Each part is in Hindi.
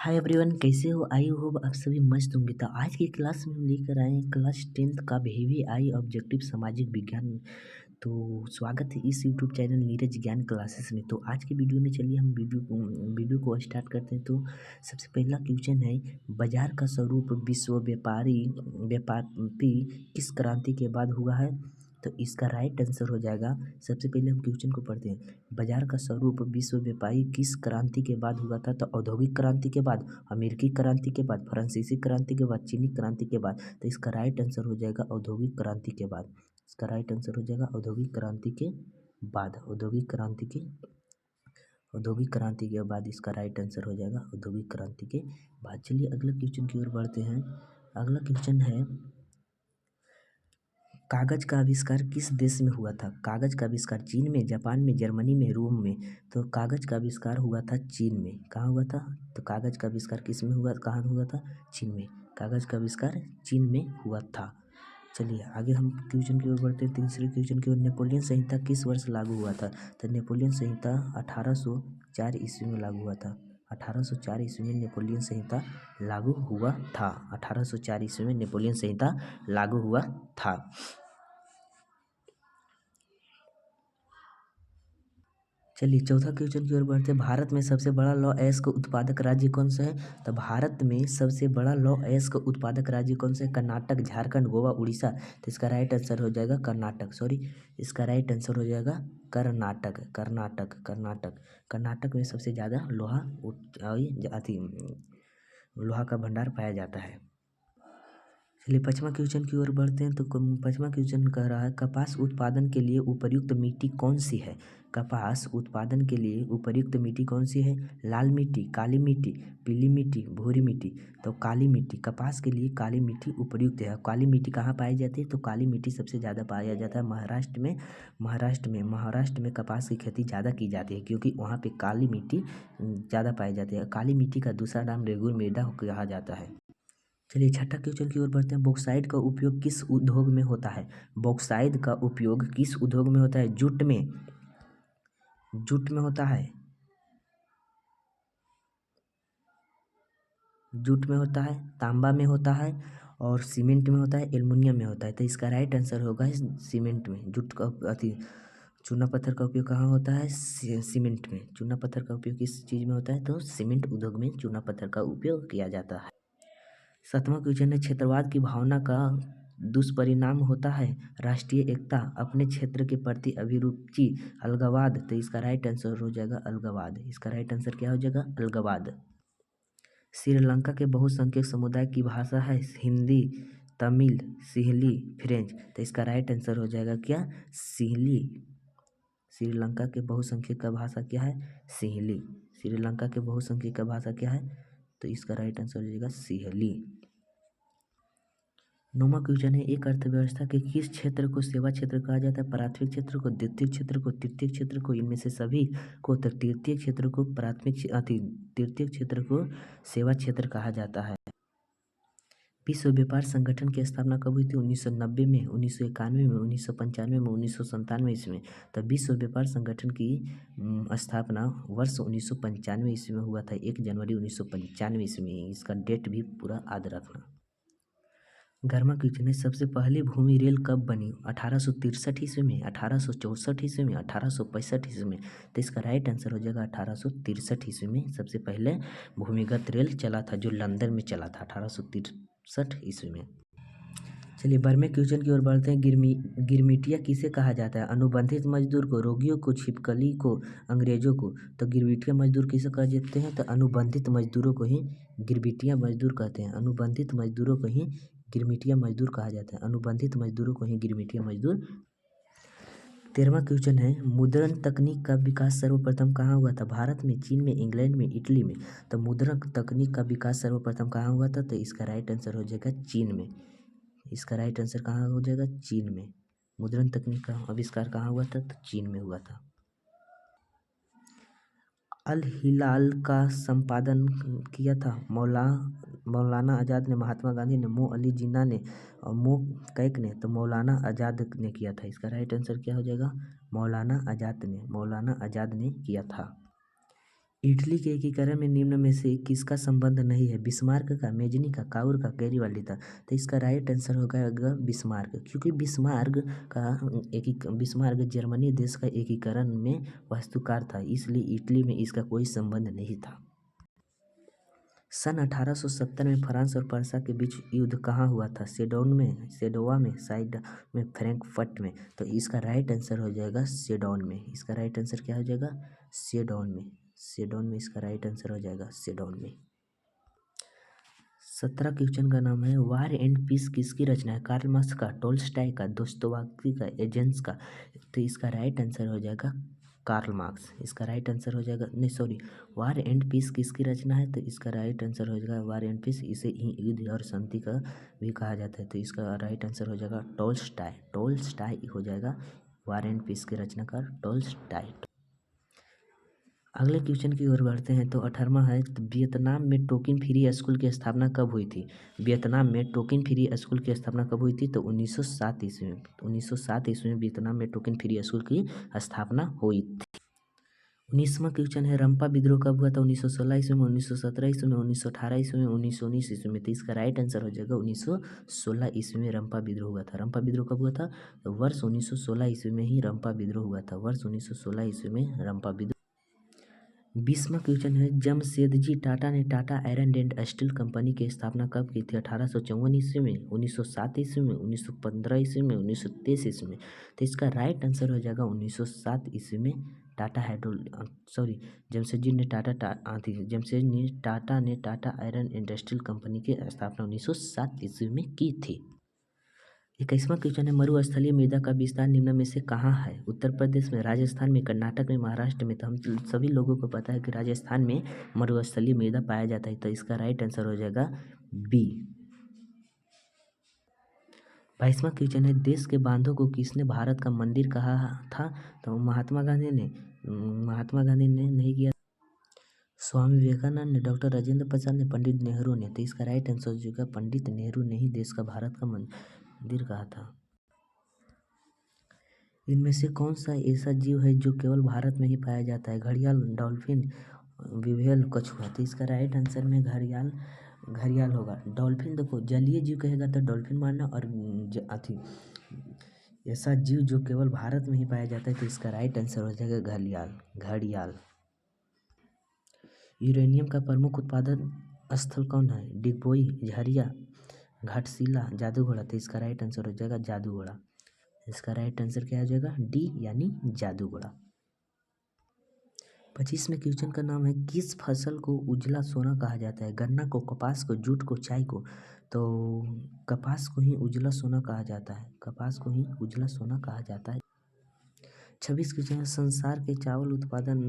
हाय एवरीवन, कैसे हो? आई होप आप सभी मस्त होंगे। तो आज की क्लास में हम लेकर आए हैं क्लास 10th का VVI ऑब्जेक्टिव सामाजिक विज्ञान। तो स्वागत है इस यूट्यूब चैनल नीरज ज्ञान क्लासेस में। तो आज की वीडियो में चलिए हम वीडियो को स्टार्ट करते हैं। तो सबसे पहला क्वेश्चन है, बाजार का स्वरूप विश्व व्यापारी किस क्रांति के बाद हुआ है? तो इसका राइट आंसर हो जाएगा, सबसे पहले हम क्वेश्चन को पढ़ते हैं। बाजार का स्वरूप विश्व व्यापारी किस क्रांति के बाद हुआ था? तो औद्योगिक क्रांति के बाद, अमेरिकी क्रांति के बाद, फ्रांसीसी क्रांति के बाद, चीनी क्रांति के बाद। तो इसका राइट आंसर हो जाएगा औद्योगिक क्रांति के बाद। इसका राइट आंसर हो जाएगा औद्योगिक क्रांति के बाद। औद्योगिक क्रांति के बाद इसका राइट आंसर हो जाएगा औद्योगिक क्रांति के बाद। चलिए अगले क्वेश्चन की ओर बढ़ते हैं। अगला क्वेश्चन है, कागज का आविष्कार किस देश में हुआ था? कागज का आविष्कार चीन में, जापान में, जर्मनी में, रोम में। तो कागज का आविष्कार हुआ था चीन में। कहाँ हुआ था? तो कागज का आविष्कार किस में हुआ, कहाँ हुआ था? चीन में। कागज का आविष्कार चीन में हुआ था। चलिए आगे हम क्वेश्चन की ओर बढ़ते हैं। तीसरे क्वेश्चन की ओर, नेपोलियन संहिता किस वर्ष लागू हुआ था? तो नेपोलियन संहिता 1804 ईस्वी में लागू हुआ था। 1804 ईस्वी में नेपोलियन संहिता लागू हुआ था। 1804 ईस्वी में नेपोलियन संहिता लागू हुआ था। चलिए चौथा क्वेश्चन की ओर बढ़ते हैं। भारत में सबसे बड़ा लौह अयस्क उत्पादक राज्य कौन सा है? तो भारत में सबसे बड़ा लौह अयस्क उत्पादक राज्य कौन सा है? कर्नाटक, झारखंड, गोवा, उड़ीसा। तो इसका राइट आंसर हो जाएगा कर्नाटक। इसका राइट आंसर हो जाएगा कर्नाटक में सबसे ज़्यादा लोहा का भंडार पाया जाता है। चलिए पाँचवा क्वेश्चन की ओर बढ़ते हैं। तो पाँचवा क्वेश्चन कह रहा है, कपास उत्पादन के लिए उपयुक्त मिट्टी कौन सी है? कपास उत्पादन के लिए उपयुक्त मिट्टी कौन सी है? लाल मिट्टी, काली मिट्टी, पीली मिट्टी, भूरी मिट्टी। तो काली मिट्टी, कपास के लिए काली मिट्टी उपयुक्त है। काली मिट्टी कहाँ पाई जाती है? तो काली मिट्टी सबसे ज़्यादा पाया जाता है महाराष्ट्र में कपास की खेती ज़्यादा की जाती है, क्योंकि वहाँ पे काली मिट्टी ज़्यादा पाई जाती है। काली मिट्टी का दूसरा नाम रेगुर मृदा कहा जाता है। चलिए छठा क्वेश्चन की ओर बढ़ते हैं। बॉक्साइट का उपयोग किस उद्योग में होता है? बॉक्साइट का उपयोग किस उद्योग में होता है? जूट में होता है, तांबा में होता है, और सीमेंट में होता है, एल्युमिनियम में होता है। तो इसका राइट आंसर होगा सीमेंट में। चूना पत्थर का उपयोग कहाँ होता है? सीमेंट में। चूना पत्थर का उपयोग किस चीज़ में होता है? तो सीमेंट उद्योग में चूना पत्थर का उपयोग किया जाता है। सातवां क्वेश्चन है, क्षेत्रवाद की भावना का दुष्परिणाम होता है राष्ट्रीय एकता, अपने क्षेत्र के प्रति अभिरुचि, अलगावाद। तो इसका राइट आंसर हो जाएगा अलगावाद। इसका राइट आंसर क्या हो जाएगा? अलगावाद। श्रीलंका के बहुसंख्यक समुदाय की भाषा है हिंदी, तमिल, सिंहली, फ्रेंच। तो इसका राइट आंसर हो जाएगा क्या? सिंहली। श्रीलंका के बहुसंख्यक का भाषा क्या है? सिंहली। श्रीलंका के बहुसंख्यक का भाषा क्या है? तो इसका राइट आंसर हो जाएगा सिंहली। नौवां क्वेश्चन है, एक अर्थव्यवस्था के किस क्षेत्र को सेवा क्षेत्र कहा जाता है? प्राथमिक क्षेत्र को, द्वितीय क्षेत्र को, तृतीय क्षेत्र को, इनमें से सभी को। तो तृतीय क्षेत्र को तृतीय क्षेत्र को सेवा क्षेत्र कहा जाता है। विश्व व्यापार संगठन की स्थापना कब हुई थी? 1990 में, 1991 में, 1995 में, 1997 ईस्वी में। तो विश्व व्यापार संगठन की स्थापना वर्ष 1995 ईस्वी में हुआ था। 1 जनवरी 1995 ईस्वी में। इसका डेट भी पूरा याद रखना। 11वां क्वेश्चन है, सबसे पहली भूमि रेल कब बनी? 1863 ईस्वी में, 1864 ईस्वी में, 1865 ईस्वी में। तो इसका राइट आंसर हो जाएगा 1863 ईस्वी में सबसे पहले भूमिगत रेल चला था, जो लंदन में चला था 1863 ईस्वी में। चलिए 12वें क्वेश्चन की ओर बढ़ते हैं। गिरमिटिया किसे कहा जाता है? अनुबंधित मजदूर को, रोगियों को, छिपकली को, अंग्रेजों को। तो गिरमिटिया मजदूर किसे कह जाते हैं? तो अनुबंधित मजदूरों को ही गिरमिटिया मजदूर कहते हैं। अनुबंधित मजदूरों को ही गिरमिटिया मजदूर कहा जाता है। अनुबंधित मजदूरों को ही गिरमिटिया मजदूर। 13वां क्वेश्चन है, मुद्रण तकनीक का विकास सर्वप्रथम कहाँ हुआ था? भारत में, चीन में, इंग्लैंड में, इटली में। तो मुद्रण तकनीक का विकास सर्वप्रथम कहाँ हुआ था? तो इसका राइट आंसर हो जाएगा चीन में। इसका राइट आंसर कहाँ हो जाएगा? चीन में। मुद्रण तकनीक का आविष्कार कहाँ हुआ था? तो चीन में हुआ था। अल हिलाल का संपादन किया था मौलाना आज़ाद ने, महात्मा गांधी ने, मो अली जिन्ना ने और मो कैक ने। तो मौलाना आज़ाद ने किया था। इसका राइट आंसर क्या हो जाएगा? मौलाना आज़ाद ने किया था। इटली के एकीकरण में निम्न में से किसका संबंध नहीं है? बिस्मार्क का, मेजनी का, काउर का, गैरीवाल्डी का। तो इसका राइट आंसर होगा बिस्मार्क, क्योंकि बिस्मार्क जर्मनी देश का एकीकरण में वास्तुकार था, इसलिए इटली में इसका कोई संबंध नहीं था। सन 1870 में फ्रांस और पर्सा के बीच युद्ध कहाँ हुआ था? सेडोवा में, साइड में, फ्रैंकफर्ट में। तो इसका राइट आंसर हो जाएगा सेडोन में। इसका राइट आंसर क्या हो जाएगा? सेडोन में। सेडोन में इसका राइट आंसर हो जाएगा सेडोन में। 17 क्वेश्चन का नाम है वार एंड पीस किसकी रचना है? कार्ल मार्क्स का, टोल्स्टॉय का, दोस्तोयेव्स्की का, एंजेल्स का। तो इसका राइट आंसर हो जाएगा कार्ल मार्क्स। इसका राइट आंसर हो जाएगा, नहीं सॉरी, वार एंड पीस किसकी रचना है? तो इसका राइट आंसर हो जाएगा वार एंड पीस। इसे ही युद्ध और शांति का भी कहा जाता है। तो इसका राइट आंसर हो जाएगा टोल्स्टॉय। टोल्स्टॉय हो जाएगा वार एंड पीस के रचनाकार टोल्स्टॉय। अगले क्वेश्चन की ओर बढ़ते हैं। तो 18वां है, तो वियतनाम में टोकिन फ्री स्कूल की स्थापना कब हुई थी? वियतनाम में टोकिन फ्री स्कूल की स्थापना कब हुई थी? तो 1907 ईस्वी में। 1907 ईस्वी में वियतनाम में टोकिन फ्री स्कूल की स्थापना हुई थी। 19वां क्वेश्चन है रंपा विद्रोह कब हुआ था? 1916 ईस्वी में, 1917 ईस्वी में, 1918 ईस्वी में, 1919 ईस्वी में। तो इसका राइट आंसर हो जाएगा 1916 ईस्वी में रंपा विद्रोह हुआ था। रंपा विद्रोह कब हुआ था? तो वर्ष 1916 ईस्वी में ही रंपा विद्रोह हुआ था। वर्ष 1916 ईस्वी में रंपा विद्रोह। 20वां क्वेश्चन है जमशेदजी टाटा ने Tata iron and steel company की स्थापना कब की थी? 1854 ईस्वी में, 1907 ईस्वी में, 1915 ईस्वी में, 1923 ईस्वी में। तो इसका राइट आंसर हो जाएगा 1907 ईस्वी में। जमशेदजी ने टाटा ने Tata iron and steel company की स्थापना 1907 ईस्वी में की थी। 21वां क्वेश्चन है मरुस्थलीय मृदा का विस्तार निम्न में से कहाँ है? उत्तर प्रदेश में, राजस्थान में, कर्नाटक में, महाराष्ट्र में। तो हम सभी लोगों को पता है कि राजस्थान में मरुस्थलीय मृदा पाया जाता है। तो इसका राइट आंसर हो जाएगा बी। 22वां क्वेश्चन है देश के बांधों को किसने भारत का मंदिर कहा था? तो महात्मा गांधी ने नहीं किया, स्वामी विवेकानंद ने, डॉक्टर राजेंद्र प्रसाद ने, पंडित नेहरू ने। तो इसका राइट आंसर हो जाएगा पंडित नेहरू ने ही देश का भारत का मंदिर कहा था। इनमें से कौन सा ऐसा जीव है जो केवल भारत में ही पाया जाता है? घड़ियाल, डॉल्फिन, विव्हेल, कछुआ। तो इसका राइट आंसर में घड़ियाल होगा। डॉल्फिन देखो जलीय जीव कहेगा तो डॉल्फिन मानना, और ऐसा जीव जो केवल भारत में ही पाया जाता है तो इसका राइट आंसर हो जाएगा घड़ियाल। यूरेनियम का प्रमुख उत्पादन स्थल कौन है? डिगबोई, झरिया, घाटशिला, जादूगोड़ा। तो इसका राइट आंसर हो जाएगा जादूगोड़ा। इसका राइट आंसर क्या हो जाएगा? डी यानी जादूगोड़ा। 25वें क्वेश्चन का नाम है किस फसल को उजला सोना कहा जाता है? गन्ना को, कपास को, जूट को, चाय को। तो कपास को ही उजला सोना कहा जाता है। कपास को ही उजला सोना कहा जाता है। 26 क्वेश्चन है संसार के चावल उत्पादन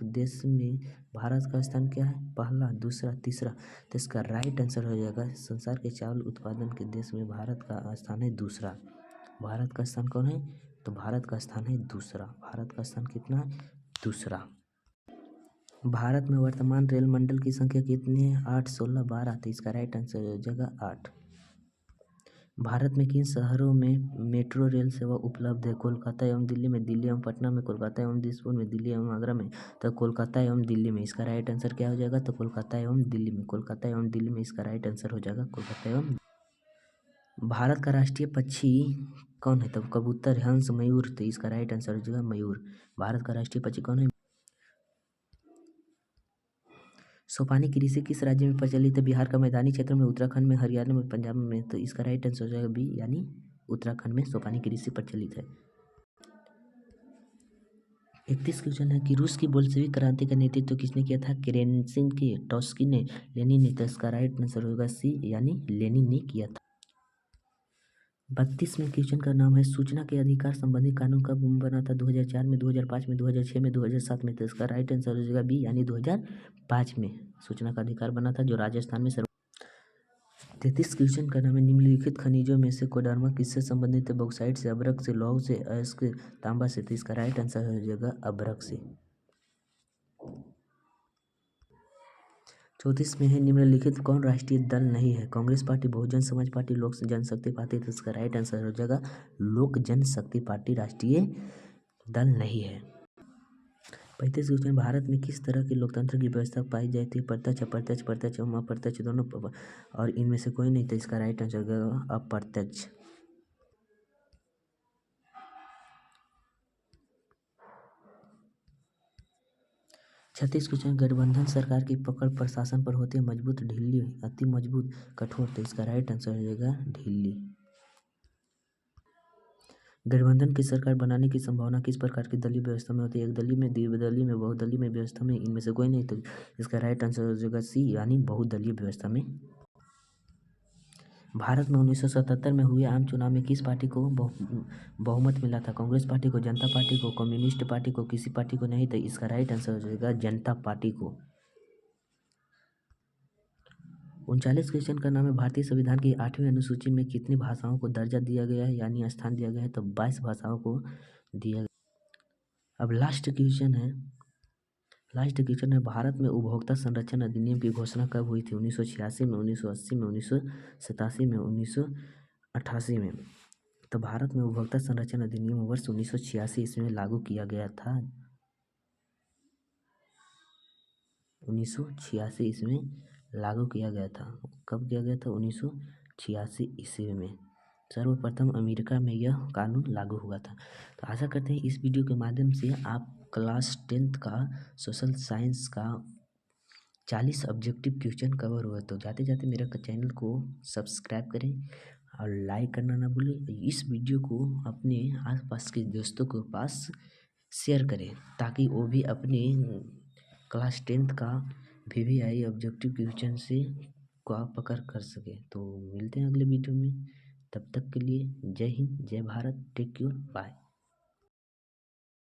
देश में भारत का स्थान क्या है? पहला, दूसरा, तीसरा। तो इसका राइट आंसर हो जाएगा संसार के चावल उत्पादन के देश में भारत का स्थान है दूसरा। भारत का स्थान कौन है? तो भारत का स्थान है दूसरा। भारत का स्थान कितना है? दूसरा। भारत में वर्तमान रेल मंडल की संख्या कितनी है? 8, 16, 12। तो इसका राइट आंसर हो जाएगा 8। भारत में किन शहरों में मेट्रो रेल सेवा उपलब्ध है? कोलकाता एवं दिल्ली में, दिल्ली एवं पटना में, कोलकाता एवं दिसपुर में, दिल्ली एवं आगरा में। तो कोलकाता एवं दिल्ली में। इसका राइट आंसर क्या हो जाएगा? तो कोलकाता एवं दिल्ली में। कोलकाता एवं दिल्ली में इसका राइट आंसर हो जाएगा कोलकाता एवं। भारत का राष्ट्रीय पक्षी कौन है? तो कबूतर, हंस, मयूर। तो इसका राइट आंसर हो जाएगा मयूर। भारत का राष्ट्रीय पक्षी कौन है? सोपानी कृषि किस राज्य में प्रचलित है? बिहार का मैदानी क्षेत्र में, उत्तराखंड में, हरियाणा में, पंजाब में। तो इसका राइट आंसर हो जाएगा बी यानी उत्तराखंड में सोपानी कृषि प्रचलित है। 31 क्वेश्चन है कि रूस की बोल्शेविक क्रांति का नेतृत्व किसने किया था? केरेन्स्की, ट्रॉट्स्की ने, लेनिन ने। तो इसका राइट आंसर होगा सी यानी लेनिन ने किया था। 32वें क्वेश्चन का नाम है सूचना के अधिकार संबंधी कानून कब बना था? 2004 में, 2005 में, 2006 में, 2007 में। तो इसका राइट आंसर हो जाएगा बी यानी 2005 में सूचना का अधिकार बना था, जो राजस्थान में 33 क्वेश्चन का नाम है निम्नलिखित खनिजों में से कोडरमा किससे संबंधित है? बॉक्साइट से, अभ्रक से, लौह से, अयस्क, तांबा से। तो इसका राइट आंसर हो जाएगा अभ्रक से। 34 में है निम्नलिखित कौन राष्ट्रीय दल नहीं है? कांग्रेस पार्टी, बहुजन समाज पार्टी, लोक जनशक्ति पार्टी। तो इसका राइट आंसर हो जाएगा लोक जनशक्ति पार्टी राष्ट्रीय दल नहीं है। 35 क्वेश्चन, भारत में किस तरह की लोकतंत्र की व्यवस्था पाई जाती है? प्रत्यक्ष, अप्रत्यक्ष, प्रत्यक्ष एवं अप्रत्यक्ष दोनों और इनमें से कोई नहीं, तो इसका राइट आंसर होगा अप्रत्यक्ष। 36 क्वेश्चन, गठबंधन सरकार की पकड़ प्रशासन पर होती है मजबूत, ढीली, अति मजबूत, कठोर, तो इसका राइट आंसर हो जाएगा ढीली। गठबंधन की सरकार बनाने की संभावना किस प्रकार की दलीय व्यवस्था में होती है? एक दलीय में, द्विदलीय में, बहुदलीय में, व्यवस्था में, इनमें से कोई नहीं, तो इसका राइट आंसर हो जाएगा सी, यानी बहुदलीय व्यवस्था में। भारत में 1977 में हुए आम चुनाव में किस पार्टी को बहुमत मिला था? कांग्रेस पार्टी को, जनता पार्टी को, कम्युनिस्ट पार्टी को, किसी पार्टी को नहीं, तो इसका राइट आंसर हो जाएगा जनता पार्टी को। 39 क्वेश्चन का नाम है, भारतीय संविधान की 8वीं अनुसूची में कितनी भाषाओं को दर्जा दिया गया है, यानी स्थान दिया गया है? तो 22 भाषाओं को दिया गया। अब लास्ट क्वेश्चन है, भारत में उपभोक्ता संरक्षण अधिनियम की घोषणा कब हुई थी? 1986 में, 1980 में, 1987 में, 1988 में। तो भारत में उपभोक्ता संरक्षण अधिनियम वर्ष 1986 ईस्वी में लागू किया गया था। 1986 ईस्वी में लागू किया गया था। कब किया गया था? 1986 ईस्वी में सर्वप्रथम अमेरिका में यह कानून लागू हुआ था। तो आशा करते हैं इस वीडियो के माध्यम से आप क्लास 10th का सोशल साइंस का 40 ऑब्जेक्टिव क्वेश्चन कवर हुआ। तो जाते जाते मेरा चैनल को सब्सक्राइब करें और लाइक करना ना भूलें। इस वीडियो को अपने आसपास के दोस्तों के पास शेयर करें ताकि वो भी अपने क्लास 10th का VVI ऑब्जेक्टिव क्वेश्चन से को पकड़ कर सके। तो मिलते हैं अगले वीडियो में, तब तक के लिए जय हिंद, जय भारत, टेक केयर, बाय।